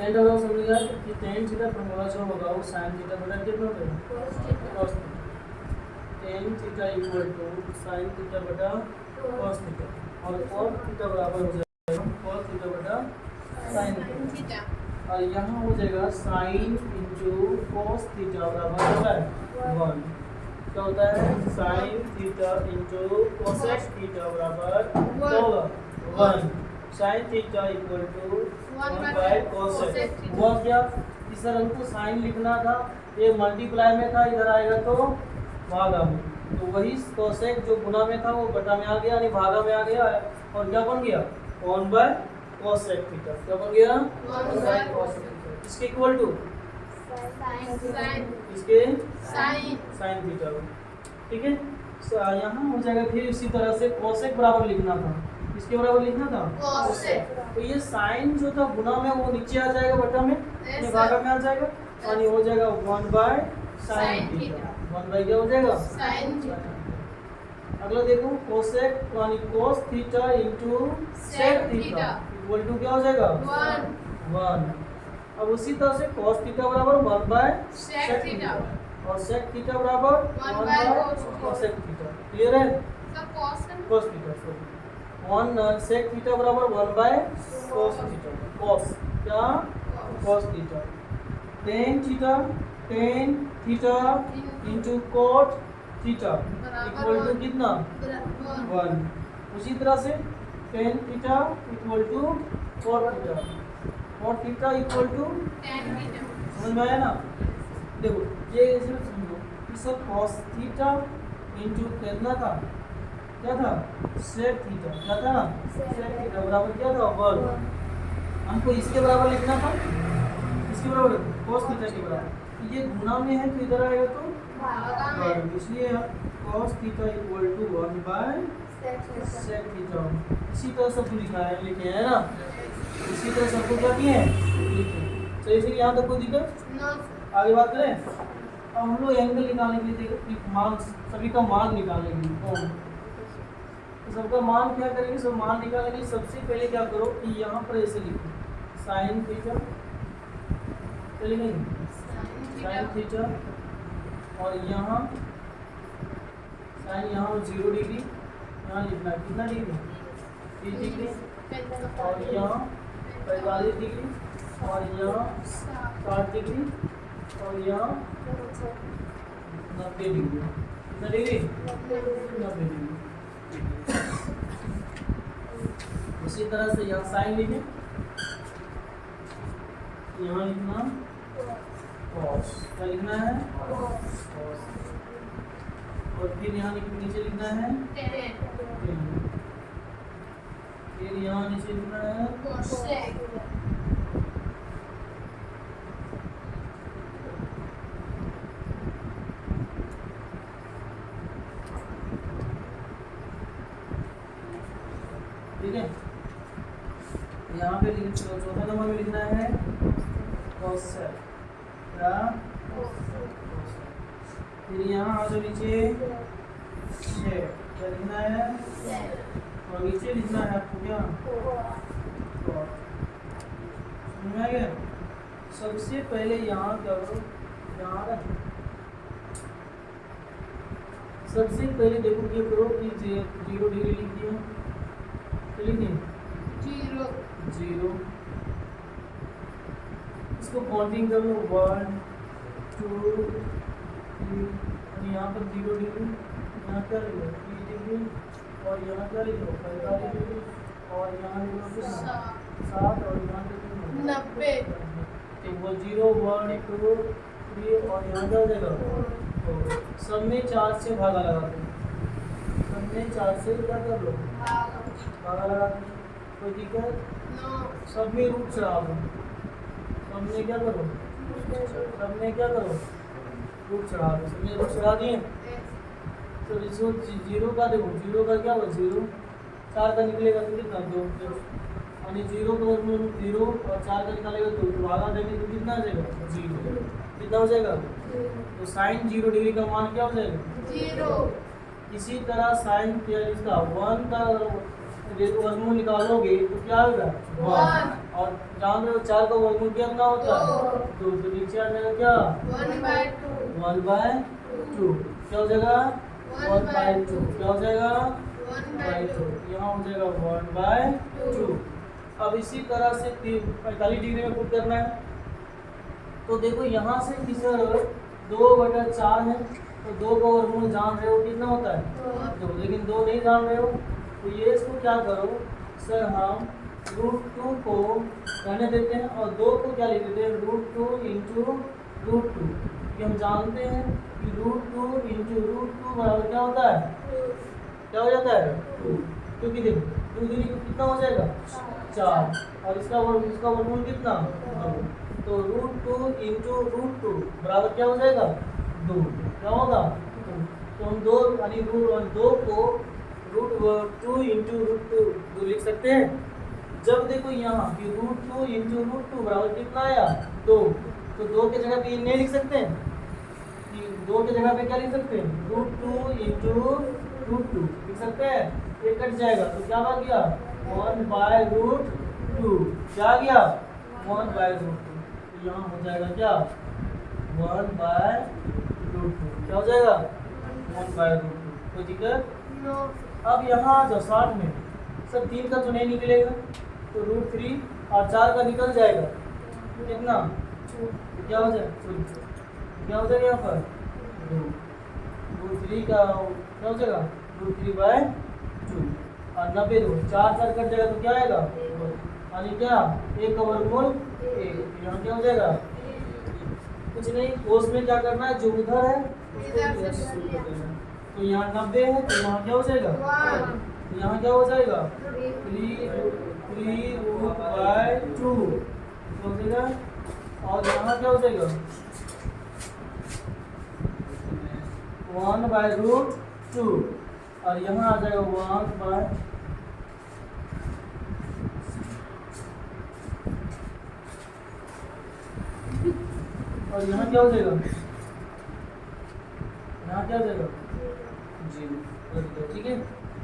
Tan theta समझेगा कि tan theta formula जो होगा वो साइन थीटा बटा कितना होगा cos theta. Tan theta equal to sine theta बटा cos थीटा और cos थीटा बराबर हो जाएगा cos थीटा बटा साइन थीटा और यहाँ हो जाएगा साइन इंटू cos थीटा बराबर होता है 1। क्या होता है sine theta into cosec theta बराबर क्या होगा 1। Sine theta equal to 1 by cosec हुआ क्या इस तरह हमको साइन लिखना था ये मल्टीप्लाई में था इधर आएगा तो भागा में तो वही कोसेक जो गुना में था वो बटा में आ गया यानी भागा में आ गया और क्या बन गया 1 बाय कोसेक थीटा क्या बन गया 1 बाय कोसेक थीटा इसके इक्वल टू इसके साइन थीटा ठीक है। यहाँ हो जाएगा फिर इसी तरह से कोसेक बराबर लिखना था इसके बराबर लिखना था कोसेक तो ये साइन जो था गुना में वो नीचे आ जाएगा बटा में ये भागा में आ जाएगा यानी हो जाएगा 1 बाय साइन थीटा 1 बाय क्या हो जाएगा साइन थीटा। अगला देखो कोसेक यानी cos theta into sec theta equal to क्या हो जाएगा 1। अब उसी तरह से cos थीटा बराबर 1 बाय sec थीटा और sec थीटा बराबर 1 बाय cosec थीटा क्लियर है सब cos theta sorry 1 sec theta बराबर 1 बाय cos थीटा cos क्या cos theta tan theta into cot theta equal to कितना 1। उसी तरह से tan theta equal to cot theta equal to tan theta समझ में आया ना। देखो ये सिर्फ समझो कि सब cos थीटा इनटू कितना था क्या था sec थीटा क्या था sec थीटा बराबर क्या था 1। हमको इसके बराबर लिखना था इसके बराबर cos थीटा के बराबर ये गुना में है तो इधर आएगा तो भागा इसलिए cos theta equal to 1 by sec theta. इसी तरह सब लिखा है लिखे हैं ना इसी तरह सबको क्या किए हैं लिखे सही से यहाँ तक कोई दिक्कत आगे बात करें। अब हम लोग एंगल निकालने के लिए मान सभी का मान निकालने के लिए तो सबका मान क्या करेंगे सब मान निकालने के लिए सबसे पहले क्या करो कि यहाँ पर ऐसे लिखो साइन थीटा लिखेंगे साइन थीटा और यहाँ साइन यहाँ 0 डिग्री यहाँ लिखना कितना डिग्री 30 डिग्री और यहाँ 45 डिग्री और यहाँ 60 डिग्री और यहाँ 90 डिग्री कितना डिग्री 90 डिग्री। उसी तरह से यहाँ साइन लिखें यहाँ लिखना cos क्या लिखना है cos और फिर यहाँ नीचे लिखना है फिर यहाँ नीचे लिखना है cosec ठीक है। यहाँ पे चौथा नंबर में लिखना है cosec क्या फिर यहाँ आ जाओ नीचे क्या लिखना है और नीचे लिखना है आपको क्या समझ में आ गया। सबसे पहले यहाँ करो यहाँ सबसे पहले देखो ये करो कि 0 डिग्री लिख दिया लिखिए 0 इसको काउंटिंग कर लो 1 2 3 यहाँ पर 0 डिग्री यहाँ क्या लिखो 3 डिग्री और यहाँ क्या लिखो 45 डिग्री और यहाँ लिखो 7 और यहाँ लिखो 90। ठीक वो 0 1 2 3 और यहाँ क्या हो जाएगा सब में 4 से भागा लगा दो सब में 4 से क्या कर लो भागा लगा दो कोई दिक्कत सब में रूट चढ़ा दो सब में क्या करो रूट चढ़ा दो सब में रूट चढ़ा दिए तो इसको 0 का देखो 0 का क्या होगा 0 4 का निकलेगा तो कितना 2 यानी 0 को 0 और 4 का निकालेगा तो भागा देंगे तो कितना आ जाएगा 0 कितना हो जाएगा तो साइन 0 डिग्री का मान क्या हो जाएगा 0। इसी तरह साइन क्या इसका 1 का वर्गमूल निकालोगे तो क्या होगा 1। और जान रहे हो 4 का वर्गमूल कितना होता है 2, तो नीचे आ जाएगा क्या 1/2। क्या हो जाएगा 1/2। क्या हो जाएगा 1/2। यहाँ हो जाएगा 1/2। अब इसी तरह से 45 डिग्री में पुट करना है। तो देखो यहाँ से किधर 2/4 है, तो 2 का वर्गमूल जान रहे हो कितना होता है 2, लेकिन 2 नहीं जान रहे हो, तो ये इसको क्या करो सर, हम √2 को रहने देते हैं और 2 को क्या लिख देते हैं √2 × √2। कि हम जानते हैं कि √2 × √2 बराबर क्या होता है, क्या हो जाता है 2, क्योंकि देखो 2 दूनी कितना हो जाएगा 4, और इसका वर्गमूल कितना 2, तो √2 × √2 बराबर क्या हो जाएगा 2। क्या होगा 2, तो हम 2 यानी √2 को √2 × √2 लिख सकते हैं। जब देखो यहाँ कि √2 × √2 बराबर कितना आया 2, तो 2 के जगह पे नहीं लिख सकते हैं, कि 2 के जगह पे क्या लिख सकते हैं √2 × √2 लिख सकते हैं। ये कट जाएगा तो क्या बच गया 1/√2। क्या आ गया 1/√2। तो यहाँ हो जाएगा क्या 1/√2। क्या हो जाएगा 1/√2। कोई दिक्कत। अब यहाँ आ जाओ 60 में, सर 3 का तो नहीं निकलेगा, तो √3 और 4 का निकल जाएगा कितना, क्या हो जाएगा क्या हो जाएगा यहाँ पर 2, √3 का क्या हो जाएगा √3/2 और 90 दो 4 कट जाएगा तो क्या आएगा यानी क्या 1 का वर्गमूल 1। यहाँ क्या हो जाएगा कुछ नहीं, कोस में क्या करना है जो उधर है उसको करना है। तो यहाँ 90 है तो यहाँ क्या हो जाएगा, यहाँ क्या हो जाएगा 3√2 हो जाएगा, और यहाँ क्या हो जाएगा 1/√2, और यहाँ आ जाएगा 1/, और यहाँ क्या हो जाएगा, यहाँ क्या हो जाएगा 0। ठीक है।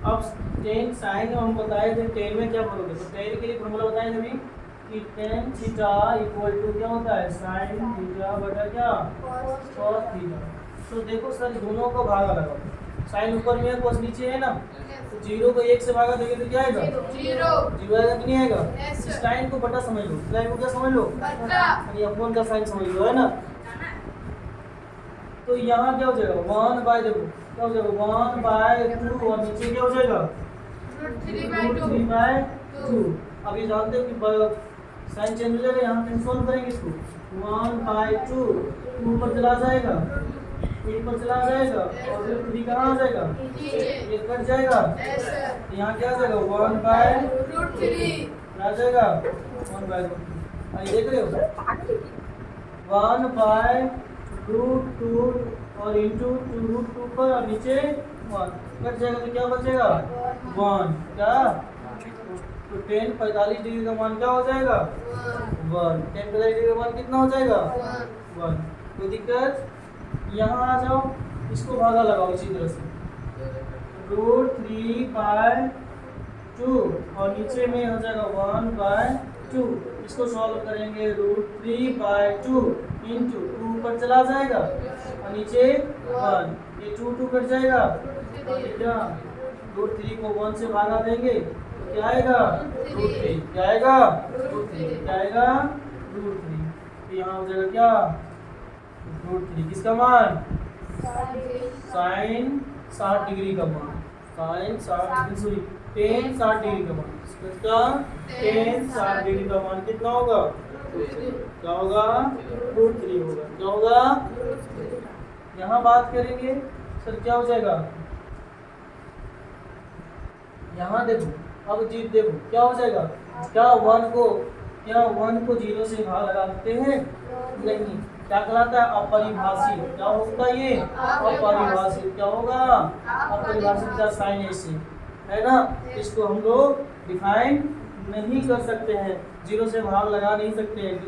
अब tan sin हम बताए थे, tan में क्या बोलोगे, तो tan के लिए फॉर्मूला बताए थे अभी कि tan थीटा इक्वल टू क्या होता है sin थीटा बटा क्या cos थीटा। तो देखो सर दोनों को भागा लगाओ, sin ऊपर में है cos नीचे है ना, तो 0 को 1 से भागा दोगे तो क्या आएगा 0 आएगा कि नहीं आएगा। इस लाइन को बटा समझ लो, इस लाइन को क्या समझ लो यानी अपॉन का साइन समझ लो, है ना। तो यहाँ क्या हो जाएगा 1/, देखो क्या हो जाएगा 1/2 और नीचे क्या हो जाएगा √3/2। अब ये जानते हो कि साइन चेंज हो जाएगा, यहाँ पे सॉल्व करेंगे इसको 1/2 2 ऊपर चला जाएगा, 3 पर चला जाएगा और फिर 3 कहाँ आ जाएगा ये कट जाएगा, यहाँ क्या आ जाएगा 1/√3 आ जाएगा 1/√3। अरे देख रहे हो 1/√2 और इंटू 2√2 पर और नीचे 1 कट जाएगा तो क्या बचेगा 1। क्या तो tan 45 डिग्री का मान क्या हो जाएगा 1। tan 45 डिग्री का मान कितना हो जाएगा 1। कोई दिक्कत। यहाँ आ जाओ, इसको भागा लगाओ इसी तरह से √3/2 और नीचे में हो जाएगा 1/2। इसको सॉल्व करेंगे √3/2 इंटू 2 पर चला जाएगा और नीचे 1, ये 2 कट जाएगा क्या √3 को 1 से भागा देंगे तो क्या आएगा √3, क्या आएगा √3, क्या आएगा √3। तो यहाँ हो जाएगा क्या √3 किसका मान साइन 60 डिग्री का मान, साइन 60 सॉरी tan 60 डिग्री का मान, इसका tan 60 डिग्री का मान कितना होगा क्या होगा √3 होगा। क्या होगा यहाँ बात करेंगे सर क्या हो जाएगा, यहाँ देखो अब जीत देखो क्या हो जाएगा, क्या 1 को 0 से भाग लगाते हैं नहीं, क्या कहलाता है अपरिभाषित। क्या होता है ये अपरिभाषित, क्या होगा अपरिभाषित का साइन ऐसे है ना, इसको हम लोग डिफाइन नहीं कर सकते हैं, 0 से भाग लगा नहीं सकते हैं,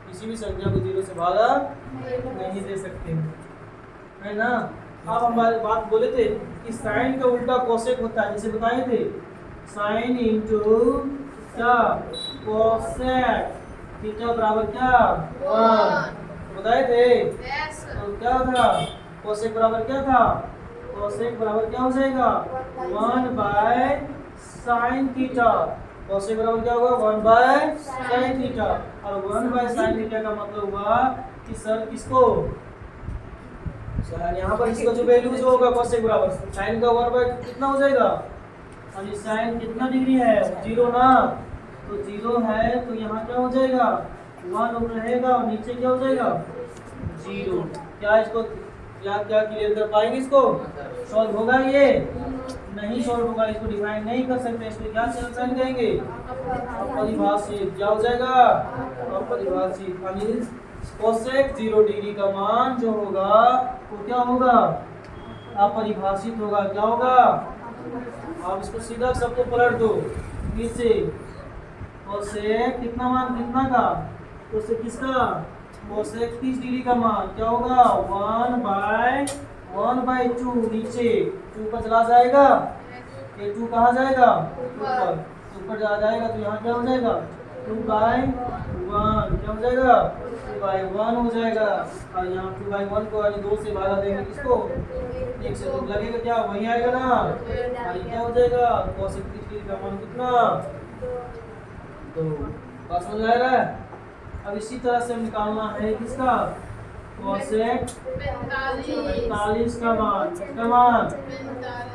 किसी भी संख्या को 0 से भागा नहीं दे सकते है ना। अब हमारे बात बोले थे कि साइन का उल्टा कोसेक होता है, जैसे बताए थे साइन इंटू क्या कोसेक थीटा बराबर क्या 1 बताए थे। तो क्या था कोसेक बराबर क्या था, कोसेक बराबर क्या हो जाएगा 1 बाय साइन थीटा। कोसेक बराबर क्या होगा 1 बाय साइन थीटा, और 1 बाय साइन थीटा का मतलब हुआ कि सर किसको, सर यहाँ पर इसका जो वैल्यू जो होगा कोसेक बराबर साइन का 1 बाय कितना हो जाएगा, और ये साइन कितना डिग्री है 0 ना, तो 0 है तो यहाँ क्या हो जाएगा 1 रहेगा और नीचे क्या हो जाएगा 0। क्या इसको क्या क्या क्लियर कर पाएंगे, इसको सॉल्व होगा ये नहीं सॉल्व होगा, इसको डिफाइन नहीं कर सकते, इसको क्या साइन कहेंगे अपरिभाषित। क्या हो जाएगा अपरिभाषित, यानी कोसेक 0 डिग्री का मान जो होगा वो क्या होगा अपरिभाषित होगा। क्या होगा, आप इसको सीधा सबको पलट दो नीचे, कोसेक कितना मान कितना का, कोसेक किसका कोसेक 30 डिग्री का मान क्या होगा 1 बाय 2 नीचे 2 पर चला जाएगा, ये 2 कहाँ जाएगा ऊपर चला जाएगा, तो यहाँ क्या हो जाएगा 2 बाय 1 क्या हो जाएगा 2 बाय 1 हो जाएगा, और यहाँ 2 बाय 1 को यानी 2 से भागा देंगे किसको 1 से, तो लगेगा क्या वही आएगा ना, और क्या हो जाएगा कोसेक 30 डिग्री का मान कितना 2। बात समझ आ रहा है। अब इसी तरह से निकालना है किसका कोसेक 45 का मान, किसका मान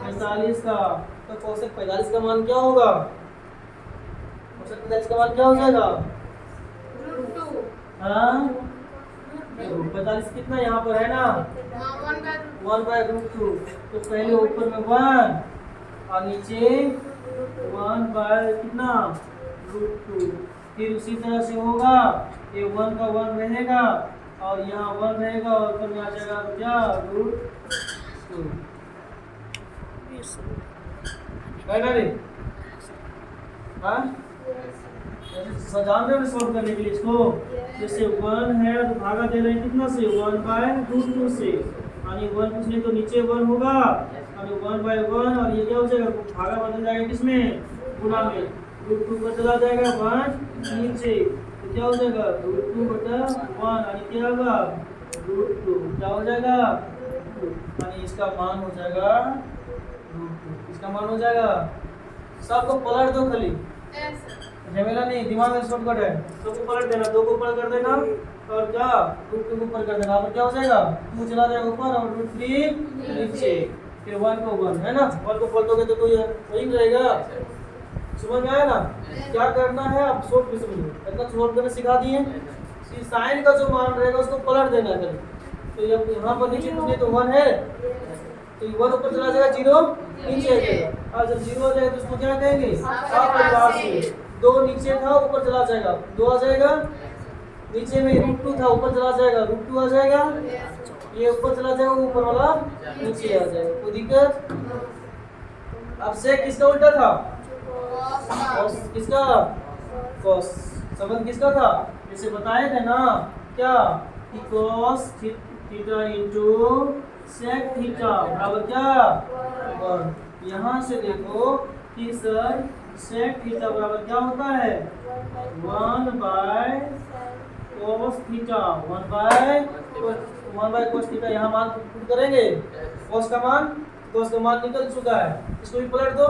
45 का, तो कोसेक 45 का मान क्या होगा, कोसेक 45 का मान क्या हो जाएगा हाँ 45 कितना यहाँ पर है ना 1 बाय √2, तो पहले ऊपर में 1 और नीचे 1 बाय कितना √2, फिर उसी तरह से होगा ये 1 का 1 रहेगा और यहाँ 1 रहेगा और ऊपर में आ जाएगा क्या √2 है ना रे हाँ जान रहे हो सॉल्व करने के लिए इसको, जैसे 1 है तो भागा दे रहे हैं कितना से 1 बाय √2 से, यानी 1 कुछ नहीं तो नीचे 1 होगा और 1 बाय 1 और ये क्या हो जाएगा भागा बदल जाएगा किसमें गुणा में, √2 पर चला जाएगा 1 नीचे, तो क्या हो जाएगा √2/1 यानी क्या होगा √2 क्या हो जाएगा यानी इसका मान हो जाएगा √2, इसका मान हो जाएगा। सबको पलट दो खाली झमेला नहीं, दिमाग में शॉर्टकट है, सबको पलट देना, 2 को ऊपर कर देना और क्या √2 को ऊपर कर देना, अब क्या हो जाएगा 2 चला जाएगा ऊपर और √3 नीचे, फिर 1 को 1 है ना, 1 को पलटोगे तो वही रहेगा। समझ में आया ना, क्या करना है आप शॉर्ट में समझो, इतना शॉर्ट करना सिखा दिए, साइन का जो मान रहेगा उसको पलट देना है, तो जब यहाँ पर नीचे कुछ नहीं तो 1 है तो 1 ऊपर चला जाएगा 0 नीचे आ जाएगा, और जब 0 हो जाएगा तो उसको क्या कहेंगे अपरिभाषित। 2 नीचे था ऊपर चला जाएगा 2 आ जाएगा, नीचे में √2 था ऊपर चला जाएगा √2 आ जाएगा, ये ऊपर चला जाएगा ऊपर वाला नीचे आ जाएगा, कोई दिक्कत। अब सेक किसका उल्टा था कॉस, किसका कॉस, संबंध किसका था जैसे बताए थे ना क्या कि cos theta into sec theta बराबर क्या 1। यहाँ से देखो कि सर सेक थीटा बराबर क्या होता है 1 by cos theta, 1 by cos theta, यहाँ मान पुट करेंगे कोस का मान निकल चुका है, इसको भी पलट दो